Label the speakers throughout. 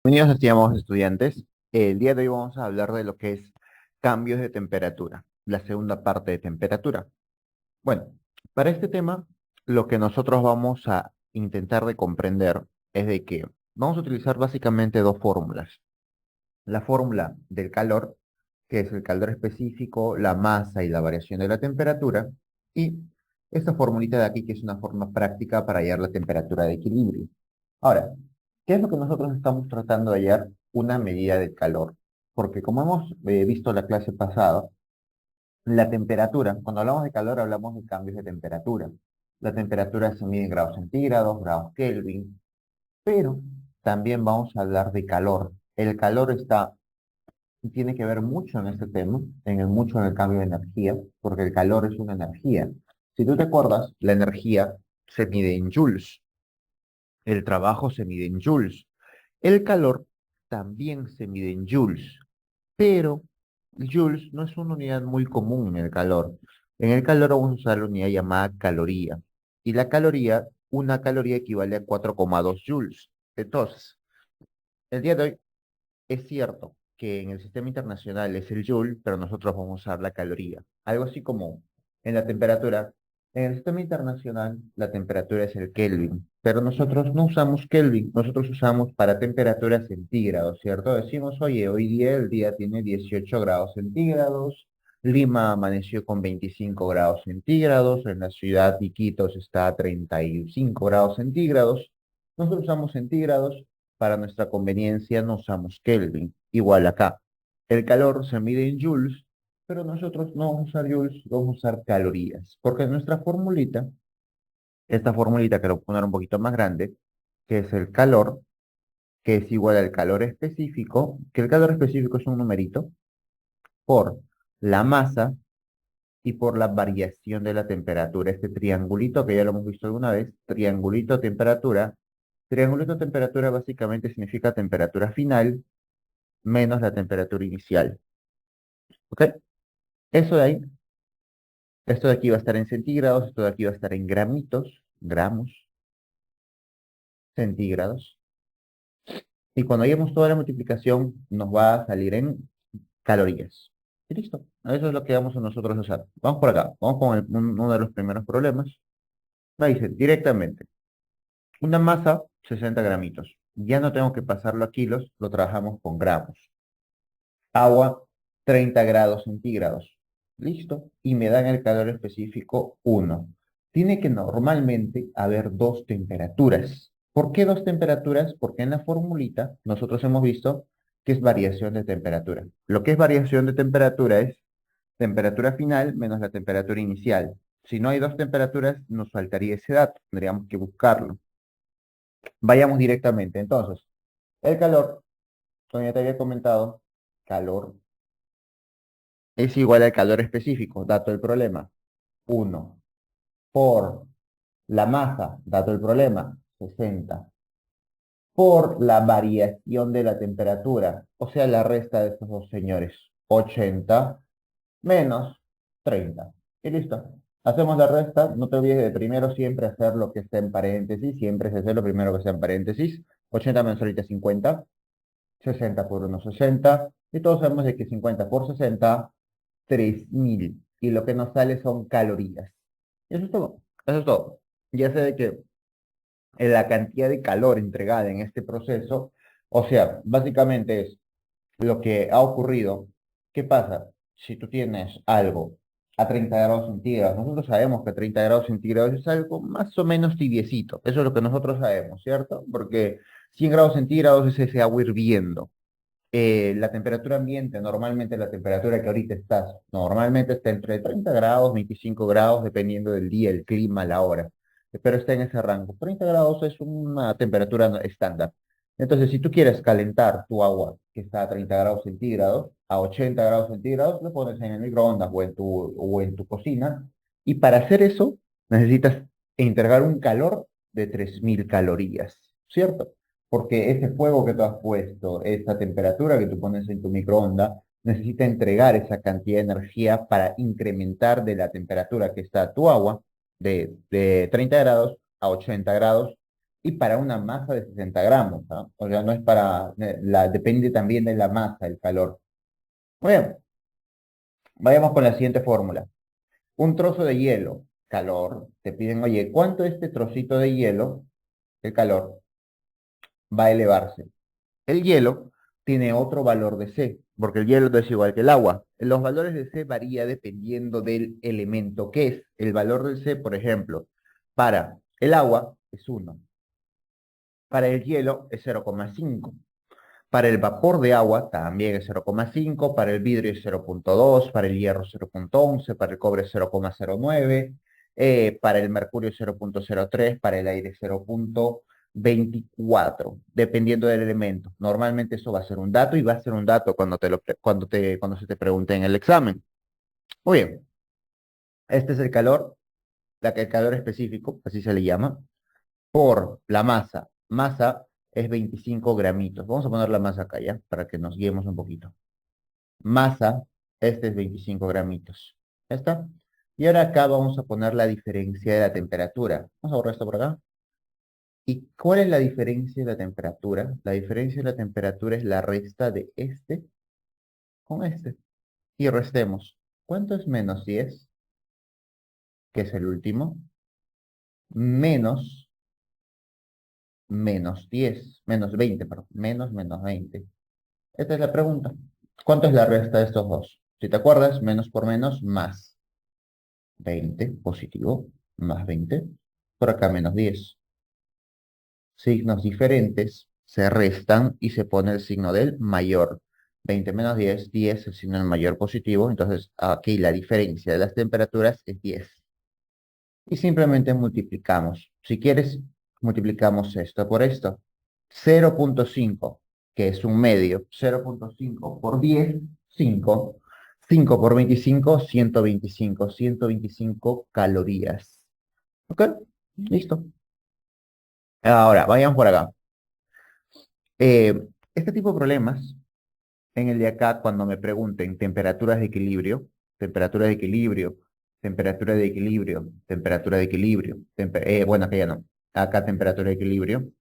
Speaker 1: Bienvenidos, estimados estudiantes. El día de hoy vamos a hablar de lo que es cambios de temperatura, la segunda parte de temperatura. Bueno, para este tema, lo que nosotros vamos a intentar de comprender es de que vamos a utilizar básicamente dos fórmulas. La fórmula del calor, que es el calor específico, la masa y la variación de la temperatura, y esta formulita de aquí, que es una forma práctica para hallar la temperatura de equilibrio. Ahora, ¿qué es lo que nosotros estamos tratando de hallar? Una medida de calor. Porque como hemos visto la clase pasada, la temperatura, cuando hablamos de calor hablamos de cambios de temperatura. La temperatura se mide en grados centígrados, grados Kelvin, pero también vamos a hablar de calor. El calor tiene que ver mucho en este tema, mucho en el cambio de energía, porque el calor es una energía. Si tú te acuerdas, la energía se mide en joules, el trabajo se mide en joules, el calor también se mide en joules, pero joules no es una unidad muy común en el calor. En el calor vamos a usar la unidad llamada caloría, y la caloría, una caloría equivale a 4,2 joules. Entonces, el día de hoy es cierto que en el sistema internacional es el joule, pero nosotros vamos a usar la caloría. Algo así como en la temperatura. En el sistema internacional la temperatura es el Kelvin, pero nosotros no usamos Kelvin, nosotros usamos para temperatura centígrados, ¿cierto? Decimos, oye, hoy día el día tiene 18 grados centígrados, Lima amaneció con 25 grados centígrados, en la ciudad de Iquitos está a 35 grados centígrados. Nosotros usamos centígrados para nuestra conveniencia no usamos Kelvin. Igual acá. El calor se mide en joules, pero nosotros no vamos a usar joules, vamos a usar calorías. Porque nuestra formulita, esta formulita que lo voy a poner un poquito más grande, que es el calor, que es igual al calor específico, que el calor específico es un numerito, por la masa y por la variación de la temperatura. Este triangulito que ya lo hemos visto alguna vez, triangulito temperatura. Triangulito temperatura básicamente significa temperatura final menos la temperatura inicial. ¿Ok? Eso de ahí, esto de aquí va a estar en centígrados, esto de aquí va a estar en gramitos, gramos, centígrados. Y cuando hagamos toda la multiplicación, nos va a salir en calorías. Y listo. Eso es lo que vamos a nosotros a usar. Vamos por acá. Vamos con uno de los primeros problemas. Me dice directamente, una masa, 60 gramitos. Ya no tengo que pasarlo a kilos, lo trabajamos con gramos. Agua, 30 grados centígrados. Listo. Y me dan el calor específico 1. Tiene que normalmente haber dos temperaturas. ¿Por qué dos temperaturas? Porque en la formulita nosotros hemos visto que es variación de temperatura. Lo que es variación de temperatura es temperatura final menos la temperatura inicial. Si no hay dos temperaturas, nos faltaría ese dato. Tendríamos que buscarlo. Vayamos directamente. Entonces, el calor, como ya te había comentado, calor es igual al calor específico, dato del problema, 1 por la masa, dato del problema, 60 por la variación de la temperatura, o sea, la resta de estos dos señores, 80 menos 30. Y listo. Hacemos la resta, no te olvides de primero siempre hacer lo que está en paréntesis, siempre es hacer lo primero que está en paréntesis, 80 menos ahorita 50, 60 por 1, 60, y todos sabemos de que 50 por 60 3.000 y lo que nos sale son calorías. Eso es todo. Eso es todo. Ya sé de que la cantidad de calor entregada en este proceso, o sea, básicamente es lo que ha ocurrido. ¿Qué pasa? Si tú tienes algo a 30 grados centígrados, nosotros sabemos que 30 grados centígrados es algo más o menos tibiecito. Eso es lo que nosotros sabemos, ¿cierto? Porque 100 grados centígrados es ese agua hirviendo. La temperatura ambiente, normalmente la temperatura que ahorita estás, normalmente está entre 30 grados, 25 grados, dependiendo del día, el clima, la hora, pero está en ese rango. 30 grados es una temperatura estándar. Entonces, si tú quieres calentar tu agua que está a 30 grados centígrados, a 80 grados centígrados, lo pones en el microondas o en tu cocina, y para hacer eso necesitas entregar un calor de 3.000 calorías, ¿cierto? Porque ese fuego que tú has puesto, esa temperatura que tú pones en tu microondas, necesita entregar esa cantidad de energía para incrementar de la temperatura que está tu agua de 30 grados a 80 grados. y para una masa de 60 gramos, ¿ah? O sea, no es para, depende también de la masa, el calor. Muy bien, vayamos con la siguiente fórmula. Un trozo de hielo, calor, te piden, oye, ¿cuánto este trocito de hielo, el calor, va a elevarse? El hielo tiene otro valor de C, porque el hielo no es igual que el agua. Los valores de C varían dependiendo del elemento que es. El valor del C, por ejemplo, para el agua es 1, para el hielo es 0,5. Para el vapor de agua también es 0,5, para el vidrio es 0,2, para el hierro 0,11, para el cobre 0,09, para el mercurio 0,03, para el aire 0,24, dependiendo del elemento. Normalmente eso va a ser un dato y va a ser un dato cuando se te pregunte en el examen. Muy bien, este es el calor, el calor específico, así se le llama, por la masa. Masa es 25 gramitos. Vamos a poner la masa acá ya, para que nos guiemos un poquito. Masa, este es 25 gramitos. ¿Ya está? Y ahora acá vamos a poner la diferencia de la temperatura. Vamos a borrar esto por acá. ¿Y cuál es la diferencia de la temperatura? La diferencia de la temperatura es la resta de este con este. Y restemos. ¿Cuánto es -10? Que es el último. Menos -10. -20, perdón. -20. Esta es la pregunta. ¿Cuánto es la resta de estos dos? Si te acuerdas, menos por menos, más. 20 positivo, más 20. Por acá -10. Signos diferentes se restan y se pone el signo del mayor. 20 menos 10, 10 es el signo del mayor positivo. Entonces aquí la diferencia de las temperaturas es 10. Y simplemente multiplicamos. Si quieres, multiplicamos esto por esto. 0,5, que es un medio. 0,5 por 10, 5. 5 por 25, 125. 125 calorías. ¿Ok? Listo. Ahora, vayamos por acá. Eh, este tipo de problemas, en el de acá, cuando me pregunten temperatura de equilibrio, temperatura de equilibrio, temperatura de equilibrio, bueno, acá ya no, acá temperatura de equilibrio,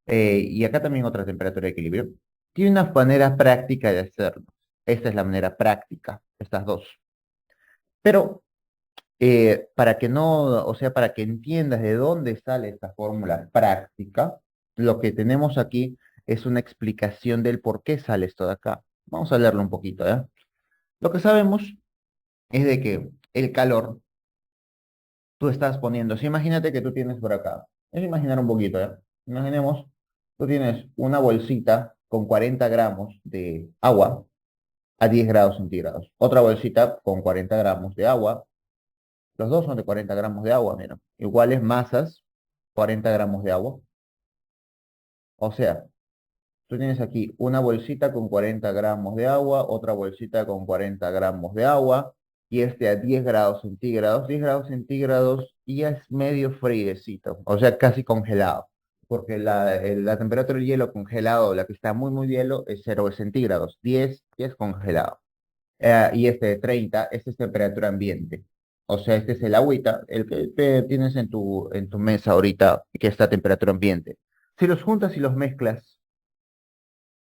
Speaker 1: y acá también otra temperatura de equilibrio, tiene una manera práctica de hacerlo. Esta es la manera práctica, estas dos. Pero para que no, o sea, para que entiendas de dónde sale esta fórmula práctica, lo que tenemos aquí es una explicación del por qué sale esto de acá. Vamos a leerlo un poquito, ¿ya? Lo que sabemos es de que el calor, tú estás poniendo, si imagínate que tú tienes por acá, es imaginar un poquito, ¿ya? Imaginemos, tú tienes una bolsita con 40 gramos de agua a 10 grados centígrados, otra bolsita con 40 gramos de agua. Los dos son de 40 gramos de agua, mira. Iguales masas, 40 gramos de agua. O sea, tú tienes aquí una bolsita con 40 gramos de agua, otra bolsita con 40 gramos de agua, y este a 10 grados centígrados. 10 grados centígrados y ya es medio friecito, o sea, casi congelado. Porque la temperatura del hielo congelado, la que está muy, muy hielo, es 0 centígrados. 10 y es congelado. Y este de 30, este es temperatura ambiente. O sea, este es el agüita, el que tienes en tu mesa ahorita, que está a temperatura ambiente. Si los juntas y los mezclas,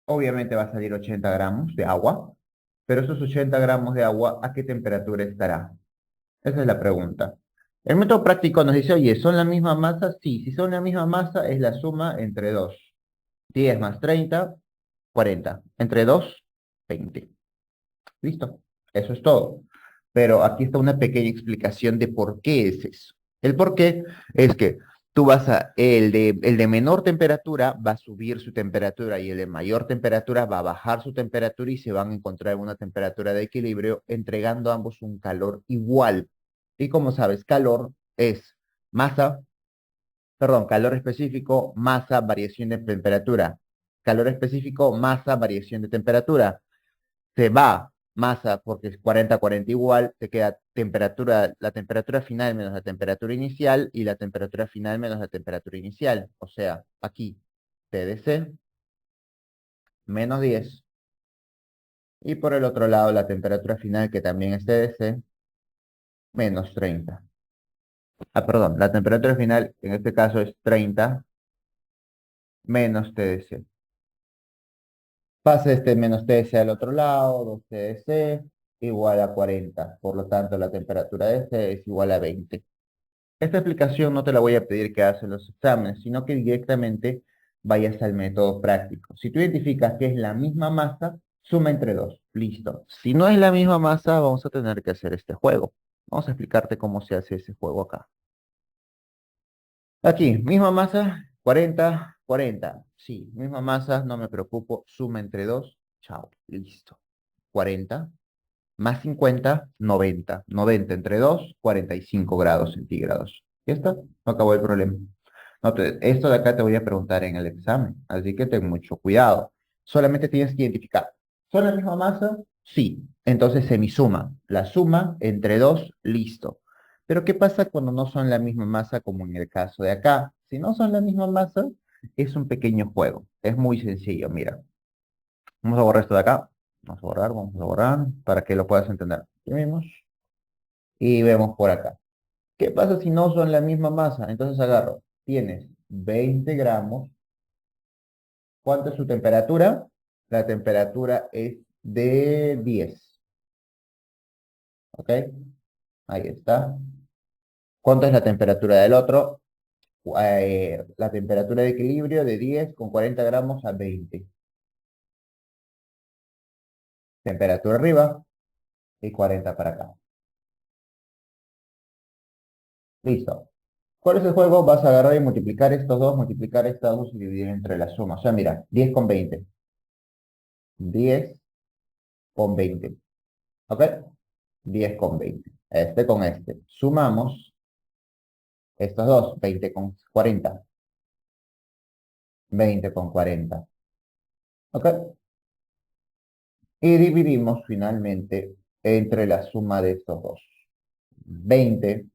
Speaker 1: obviamente va a salir 80 gramos de agua, pero esos 80 gramos de agua, ¿a qué temperatura estará? Esa es la pregunta. El método práctico nos dice, oye, ¿son la misma masa? Sí, si son la misma masa, es la suma entre 2. 10 más 30, 40. Entre 2, 20. Listo, eso es todo. Pero aquí está una pequeña explicación de por qué es eso. El por qué es que el de menor temperatura va a subir su temperatura y el de mayor temperatura va a bajar su temperatura y se van a encontrar en una temperatura de equilibrio, entregando a ambos un calor igual. Y como sabes, calor es masa, perdón, calor específico, masa, variación de temperatura. Calor específico, masa, variación de temperatura. Se va masa porque es 40-40 igual, te queda temperatura, la temperatura final menos la temperatura inicial y la temperatura final menos la temperatura inicial. O sea, aquí TDC menos 10 y por el otro lado la temperatura final que también es TDC menos 30. Ah, perdón, la temperatura final en este caso es 30 menos TDC. Pasa este menos TDC al otro lado, 2 TDC igual a 40. Por lo tanto, la temperatura de este es igual a 20. Esta explicación no te la voy a pedir que hagas en los exámenes, sino que directamente vayas al método práctico. Si tú identificas que es la misma masa, suma entre dos. Listo. Si no es la misma masa, vamos a tener que hacer este juego. Vamos a explicarte cómo se hace ese juego acá. Aquí, misma masa, 40, 40. Sí, misma masa, no me preocupo. Suma entre dos. Chao. Listo. 40 más 50, 90. 90 entre 2, 45 grados centígrados. ¿Ya está? No acabó el problema. No esto de acá te voy a preguntar en el examen, así que ten mucho cuidado. Solamente tienes que identificar. ¿Son la misma masa? Sí. Entonces semisuma. La suma entre 2, listo. Pero ¿qué pasa cuando no son la misma masa como en el caso de acá? Si no son la misma masa, es un pequeño juego. Es muy sencillo, mira. Vamos a borrar esto de acá. Vamos a borrar para que lo puedas entender. Imprimimos y vemos por acá. ¿Qué pasa si no son la misma masa? Entonces agarro. Tienes 20 gramos. ¿Cuánto es su temperatura? La temperatura es de 10. ¿Ok? Ahí está. ¿Cuánto es la temperatura del otro? La temperatura de equilibrio de 10 con 40 gramos a 20. Temperatura arriba y 40 para acá. Listo. ¿Cuál es el juego? Vas a agarrar y multiplicar estos dos, multiplicar estas dos y dividir entre la suma. O sea, mira, 10 con 20. 10 con 20. ¿Ok? 10 con 20. Este con este. Sumamos estos dos, 20 con 40. 20 con 40. ¿Ok? Y dividimos finalmente entre la suma de estos dos. 20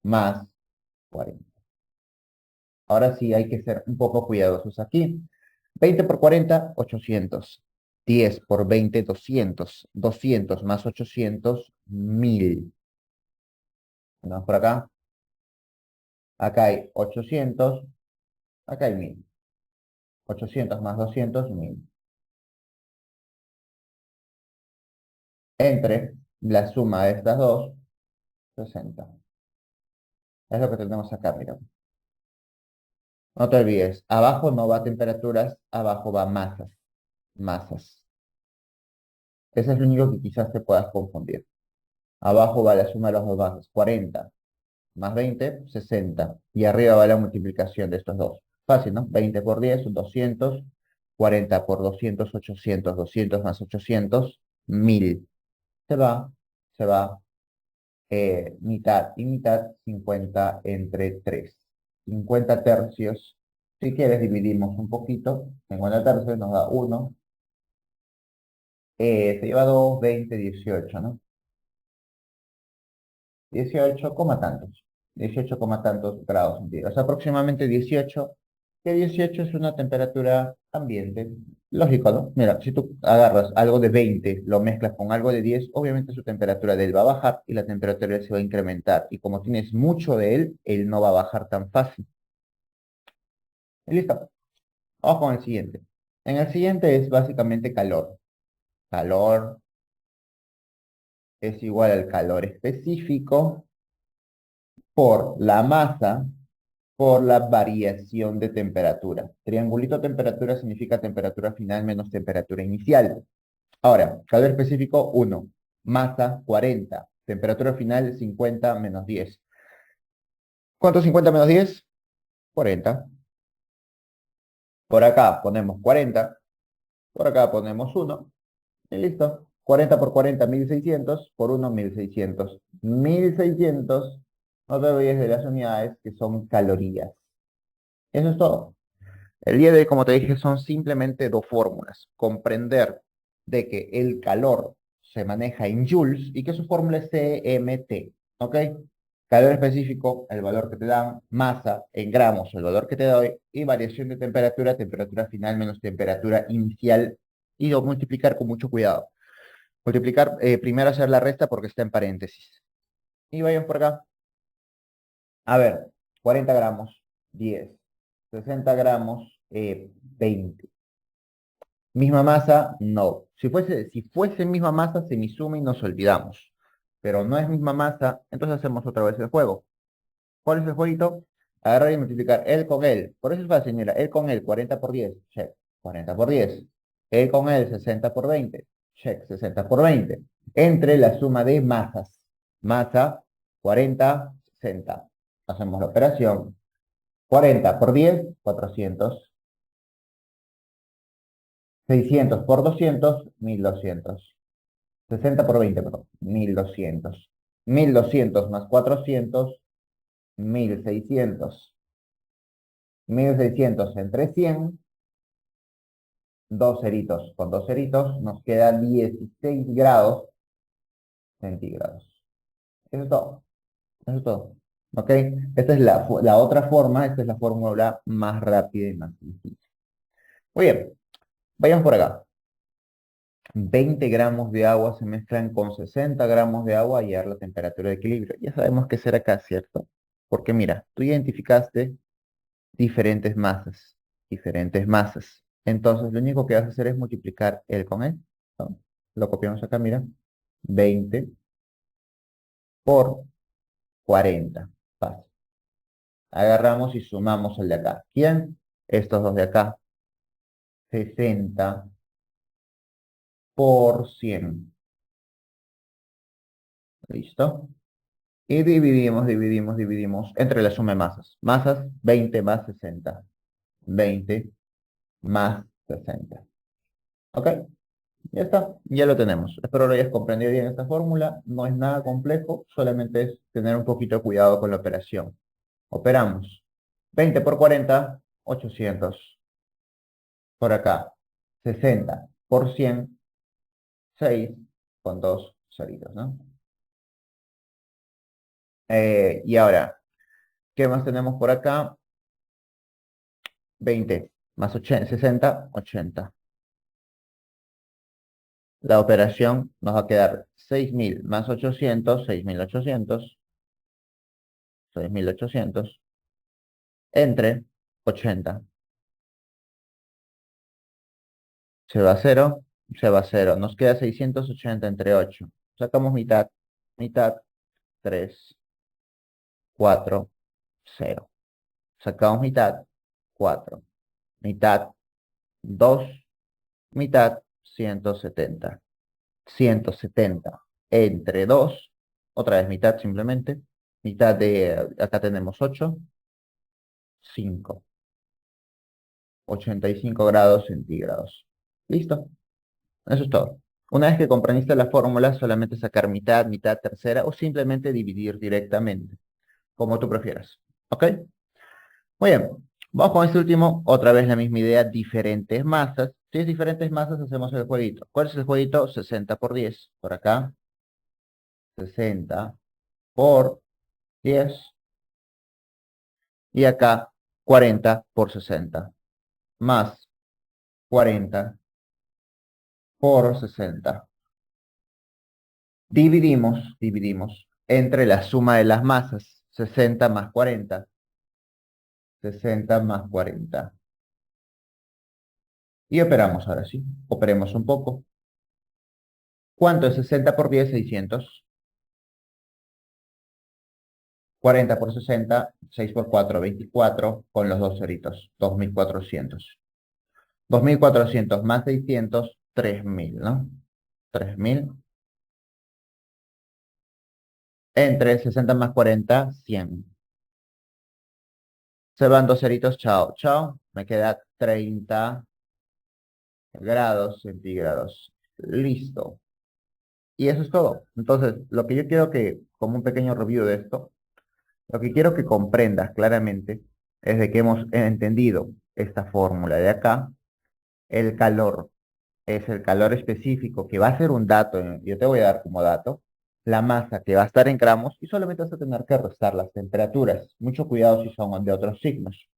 Speaker 1: más 40. Ahora sí hay que ser un poco cuidadosos aquí. 20 por 40, 800. 10 por 20, 200. 200 más 800, 1000. Vamos por acá. Acá hay 800. Acá hay 1000. 800 más 200, 1000. Entre la suma de estas dos, 60. Es lo que tenemos acá, mira. No te olvides, abajo no va temperaturas, abajo va masas. Masas. Eso es lo único que quizás te puedas confundir. Abajo va la suma de las dos bases, 40 más 20, 60. Y arriba va la multiplicación de estos dos. Fácil, ¿no? 20 por 10, 200. 40 por 200, 800. 200 más 800, 1000. Se va, se va. Mitad y mitad, 50 entre 3. 50 tercios. Si quieres, dividimos un poquito. 50 tercios nos da 1. Se lleva 2, 20, 18, ¿no? 18 coma tantos. 18 coma tantos grados centígrados. Aproximadamente 18. Que 18 es una temperatura ambiente. Lógico, ¿no? Mira, si tú agarras algo de 20, lo mezclas con algo de 10, obviamente su temperatura de él va a bajar y la temperatura de él se va a incrementar. Y como tienes mucho de él no va a bajar tan fácil. Y listo. Vamos con el siguiente. En el siguiente es básicamente calor. Calor es igual al calor específico por la masa por la variación de temperatura. Triangulito temperatura significa temperatura final menos temperatura inicial. Ahora, calor específico 1, masa 40, temperatura final 50 menos 10. ¿Cuánto es 50 menos 10? 40. Por acá ponemos 40, por acá ponemos 1 y listo. 40 por 40, 1600, por 1, 1600. 1600, no te olvides de las unidades que son calorías. Eso es todo. El día de hoy, como te dije, son simplemente dos fórmulas. Comprender de que el calor se maneja en joules y que su fórmula es CMT. ¿Ok? Calor específico, el valor que te dan, masa en gramos, el valor que te doy, y variación de temperatura, temperatura final menos temperatura inicial, y lo multiplicar con mucho cuidado. Multiplicar, primero hacer la resta porque está en paréntesis. Y vayan por acá. A ver, 40 gramos, 10. 60 gramos, 20. Misma masa, no. Si fuese misma masa, se suma y nos olvidamos. Pero no es misma masa, entonces hacemos otra vez el juego. ¿Cuál es el jueguito? Agarrar y multiplicar él con él. Por eso es fácil, mira. Él con él, 40 por 10. Check. 40 por 10. Él con él, 60 por 20. Check. 60 por 20. Entre la suma de masas. Masa, 40, 60. Hacemos la operación. 40 por 10, 400. 600 por 200, 1200. 60 por 20, perdón. 1200. 1200 más 400, 1600. 1600 entre 100, dos ceritos. Con dos ceritos nos queda 16 grados centígrados. Eso es todo. Eso es todo. ¿Ok? Esta es la otra forma, esta es la fórmula más rápida y más sencilla. Muy bien, vayamos por acá. 20 gramos de agua se mezclan con 60 gramos de agua y dar la temperatura de equilibrio. Ya sabemos qué será acá, ¿cierto? Porque mira, tú identificaste diferentes masas, diferentes masas. Entonces, lo único que vas a hacer es multiplicar él con él, ¿no? Lo copiamos acá, mira. 20 por 40. Fácil. Agarramos y sumamos el de acá. ¿Quién? Estos dos de acá. 60 por 100. ¿Listo? Y dividimos entre la suma de masas. Masas, 20 más 60. 20 más 60. ¿Ok? Ya está, ya lo tenemos. Espero lo hayas comprendido bien esta fórmula. No es nada complejo, solamente es tener un poquito de cuidado con la operación. Operamos. 20 por 40, 800. Por acá, 60 por 100, 6 con dos ceritos, ¿no? Y ahora, ¿qué más tenemos por acá? 20 más 80, 60, 80. La operación nos va a quedar 6000 más 800, 6800, 6800, entre 80. Se va a cero, se va a cero. Nos queda 680 entre 8. Sacamos mitad, mitad, 3, 4, 0. Sacamos mitad, 4. Mitad, 2, mitad, 170. 170 entre 2, otra vez mitad simplemente. Mitad de, acá tenemos 8, 5. 85 grados centígrados. ¿Listo? Eso es todo. Una vez que comprendiste la fórmula, solamente sacar mitad, mitad, tercera o simplemente dividir directamente, como tú prefieras. ¿Ok? Muy bien. Vamos con este último. Otra vez la misma idea, diferentes masas. Si es diferentes masas, hacemos el jueguito. ¿Cuál es el jueguito? 60 por 10. Por acá. 60 por 10. Y acá 40 por 60. Más 40 por 60. Dividimos entre la suma de las masas, 60 más 40, 60 más 40. Y operamos ahora sí, operemos un poco. ¿Cuánto es 60 por 10? 600. 40 por 60, 6 por 4, 24, con los dos ceritos, 2400. 2400 más 600, 3000, ¿no? 3000 entre 60 más 40, 100. Se van dos ceritos, chao, chao. Me queda 30 grados centígrados. Listo. Y eso es todo. Entonces, lo que yo quiero que, como un pequeño review de esto, lo que quiero que comprendas claramente es de que hemos entendido esta fórmula de acá. El calor es el calor específico que va a ser un dato, yo te voy a dar como dato, la masa que va a estar en gramos y solamente vas a tener que restar las temperaturas. Mucho cuidado si son de otros signos.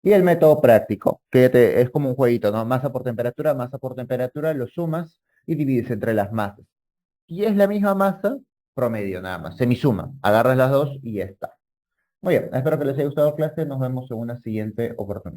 Speaker 1: Y el método práctico, que es como un jueguito, ¿no? Masa por temperatura, lo sumas y divides entre las masas. Y es la misma masa, promedio nada más, semisuma. Agarras las dos y ya está. Muy bien, espero que les haya gustado la clase. Nos vemos en una siguiente oportunidad.